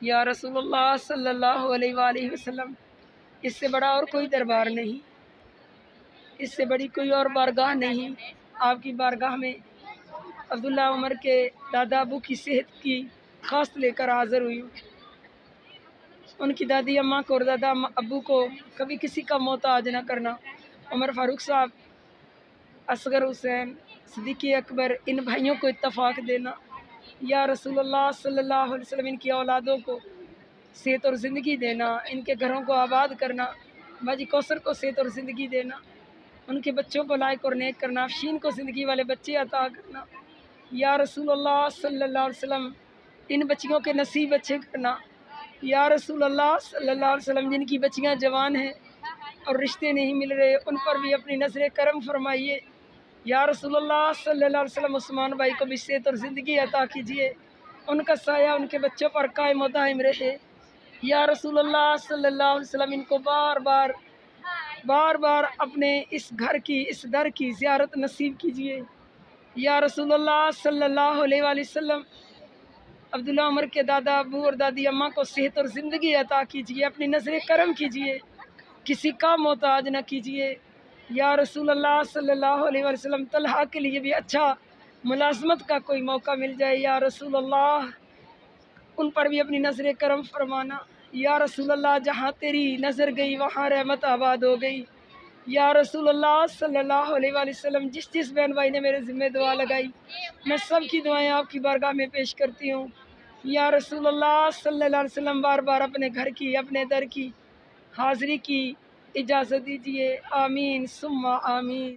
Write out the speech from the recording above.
یا رسول اللہ صلی اللہ علیہ وآلہ وسلم، اس سے بڑا اور کوئی دربار نہیں، اس سے بڑی کوئی اور بارگاہ نہیں۔ آپ کی بارگاہ میں عبداللہ عمر کے دادا ابو کی صحت کی خواست لے کر حاضر ہوئی ہوں۔ ان کی دادی اماں کو اور دادا ابو کو کبھی کسی کا محتاج نہ کرنا۔ عمر فاروق صاحب، اصغر حسین، صدیقی اکبر، ان بھائیوں کو اتفاق دینا۔ یا رسول اللہ صلی اللہ علیہ وسلم، ان کی اولادوں کو صحت اور زندگی دینا، ان کے گھروں کو آباد کرنا۔ باجی کوثر کو صحت اور زندگی دینا، ان کے بچوں کو لائق اور نیک کرنا۔ افشین کو زندگی والے بچے عطا کرنا۔ یا رسول اللہ صلی اللہ علیہ وسلم، ان بچیوں کے نصیب اچھے کرنا۔ یا رسول اللہ صلی اللہ علیہ وسلم، جن کی بچیاں جوان ہیں اور رشتے نہیں مل رہے، ان پر بھی اپنی نظر کرم فرمائیے۔ یا رسول اللہ صلی اللہ علیہ وسلم، عثمان بھائی کو بھی صحت اور زندگی عطا کیجیے، ان کا سایہ ان کے بچوں پر قائم و دائم رہے۔ یا رسول اللہ صلی اللہ علیہ وسلم، ان کو بار بار اپنے اس گھر کی، اس در کی زیارت نصیب کیجیے۔ یا رسول اللہ صلی اللہ علیہ وآلہ وسلم، عبداللہ عمر کے دادا ابو اور دادی اماں کو صحت اور زندگی عطا کیجیے، اپنی نظر کرم کیجیے، کسی کا محتاج نہ کیجیے۔ یا رسول اللہ صلی اللہ علیہ وآلہ وسلم، طلحہ کے لیے بھی اچھا ملازمت کا کوئی موقع مل جائے، یا رسول اللہ ان پر بھی اپنی نظر کرم فرمانا۔ یا رسول اللہ، جہاں تیری نظر گئی وہاں رحمت آباد ہو گئی۔ یا رسول اللہ صلی اللہ علیہ وآلہ وسلم، جس بہن بھائی نے میرے ذمہ دعا لگائی، میں سب کی دعائیں آپ کی بارگاہ میں پیش کرتی ہوں۔ یا رسول اللہ صلی اللہ علیہ وسلم، بار بار اپنے گھر کی، اپنے در کی حاضری کی اجازت دیجیے۔ آمین ثم آمین۔